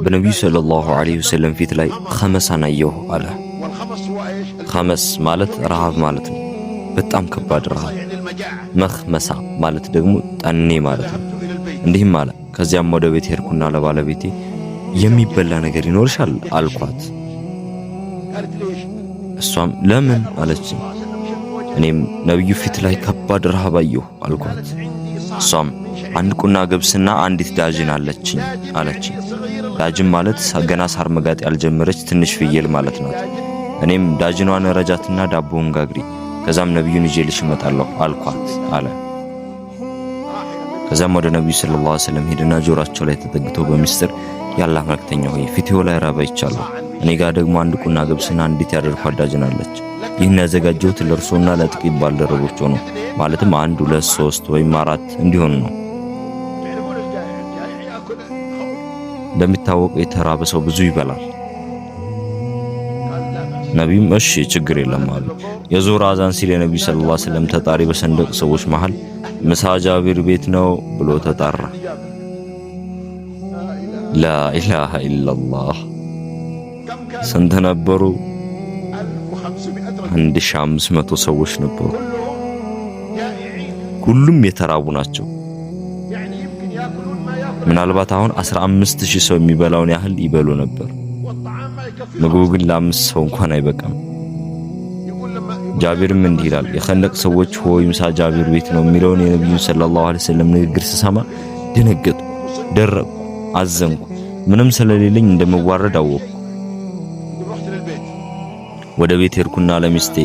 በነቢዩ ሰለላሁ ዐለይሂ ወሰለም ፊት ላይ ኸመሳን አየሁ አለ። ኸመስ ማለት ረሃብ ማለት ነው፣ በጣም ከባድ ረሃብ። መኽመሳ ማለት ደግሞ ጠኔ ማለት ነው። እንዲህም አለ፣ ከዚያም ወደ ቤት ሄድኩና ለባለቤቴ የሚበላ ነገር ይኖርሻል አልኳት። እሷም ለምን አለችኝ። እኔም ነቢዩ ፊት ላይ ከባድ ረሃብ አየሁ አልኳት። እሷም አንድ ቁና ገብስና አንዲት ዳጅን አለችኝ አለችኝ። ዳጅን ማለት ገና ሳር መጋጥ ያልጀመረች ትንሽ ፍየል ማለት ናት። እኔም ዳጅኗን ረጃትና ዳቦውን ጋግሪ፣ ከዛም ነቢዩን ይዤልሽ እመጣለሁ አልኳት አለ። ከዛም ወደ ነቢዩ ሰለላሁ ዐለይሂ ወሰለም ሄደና ጆሮአቸው ላይ ተጠግቶ በሚስጥር ያላህ መልክተኛ ሆይ ፊቴው ላይ ራብ አይቻለሁ፣ እኔ ጋር ደግሞ አንድ ቁና ገብስና አንዲት ያደረኳት ዳጅን አለች። ይህን ያዘጋጀሁት ለእርሶና ለጥቂት ባልደረቦች ነው፣ ማለትም 1 2 3 ወይም 4 እንዲሆኑ ነው። እንደሚታወቀው የተራበ ሰው ብዙ ይበላል። ነቢዩም እሺ ችግር የለም አሉ። የዙህር አዛን ሲል የነቢዩ ሰለላሁ ዐለይሂ ወሰለም ተጣሪ በሰንደቅ ሰዎች መሃል ምሳ ጃቢር ቤት ነው ብሎ ተጣራ። ላኢላሃ ኢላላህ። ስንት ነበሩ? 1500 ሰዎች ነበሩ። ሁሉም የተራቡ ናቸው። ምናልባት አሁን 15000 ሰው የሚበላውን ያህል ይበሉ ነበር። ምግቡ ግን ለ5 ሰው እንኳን አይበቃም። ጃቢርም እንዲህ ይላል፣ የኸንደቅ ሰዎች ሆይ ምሳ ጃቢር ቤት ነው የሚለውን የነቢዩን ሰለላሁ ዐለይሂ ወሰለም ንግግር ስሰማ ደነገጥኩ፣ ደረቅኩ፣ አዘንኩ። ምንም ስለሌለኝ እንደምዋረድ አወቅኩ። ወደ ቤት ሄድኩና ለሚስቴ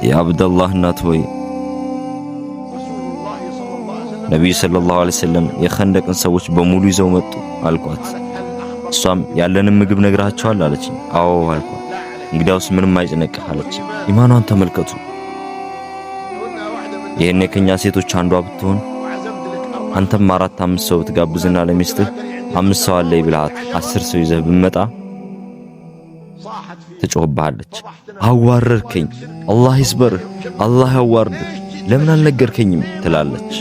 የአብደላህ እናት ሆይ ነቢዩ ሰለላሁ ዐለይሂ ወሰለም የኸንደቅን ሰዎች በሙሉ ይዘው መጡ አልኳት። እሷም ያለንን ምግብ ነግራቸዋል አለችኝ። አዎ አልኳት። እንግዲያውስ ምንም አይጨነቅህ አለች። ኢማኗን ተመልከቱ። ይሄን ከኛ ሴቶች አንዷ ብትሆን አንተም 4-5 ሰው ትጋብዝና ለሚስትህ 5 ሰው አለኝ ብለሃት 10 ሰው ይዘህ ብመጣ ትጮህብሃለች። አዋረድከኝ፣ አላህ ይስበርህ፣ አላህ ያዋርድህ፣ ለምን አልነገርከኝም ትላለች።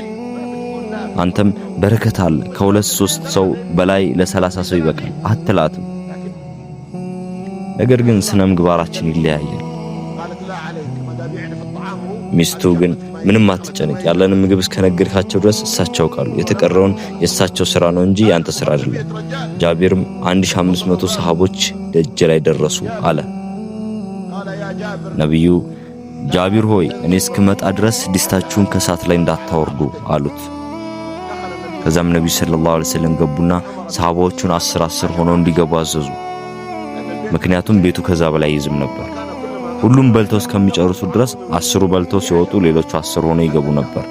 አንተም በረከት አለ ከ2-3 ሰው በላይ ለ30 ሰው ይበቃል አትላትም። ነገር ግን ስነ ምግባራችን ይለያያል። ሚስቱ ግን ምንም አትጨነቅ፣ ያለን ምግብ እስከነገርካቸው ድረስ እሳቸው ቃሉ የተቀረውን የእሳቸው ስራ ነው እንጂ ያንተ ስራ አይደለም። ጃቢርም 1500 ሰሃቦች ደጅ ላይ ደረሱ አለ። ነብዩ ጃቢር ሆይ እኔ እስክመጣ ድረስ ድስታችሁን ከሳት ላይ እንዳታወርዱ አሉት። ከዛም ነብዩ ሰለላሁ ዐለይሂ ወሰለም ገቡና ሰሃቦቹን 10 ሆነው እንዲገቡ አዘዙ። ምክንያቱም ቤቱ ከዛ በላይ ይዝም ነበር። ሁሉም በልተው እስከሚጨርሱ ድረስ 10 በልተው ሲወጡ ሌሎቹ 10 ሆነው ይገቡ ነበር።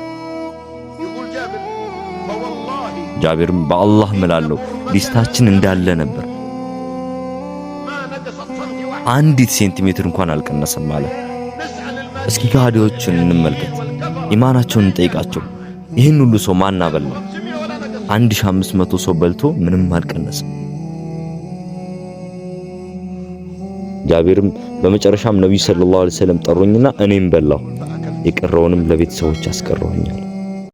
ጃቢርም በአላህ እምላለሁ ዲስታችን እንዳለ ነበር፣ አንዲት ሴንቲሜትር እንኳን አልቀነሰም ማለት። እስኪ ከሃዲዎችን እንመልከት፣ ኢማናቸውን እንጠይቃቸው። ይህን ሁሉ ሰው ማን አበላ? 1500 ሰው በልቶ ምንም አልቀነሰም። ጃቢርም በመጨረሻም ነብዩ ሰለላሁ ዐለይሂ ወሰለም ጠሩኝና እኔም በላሁ፣ የቀረውንም ለቤተሰቦች አስቀረውኛል።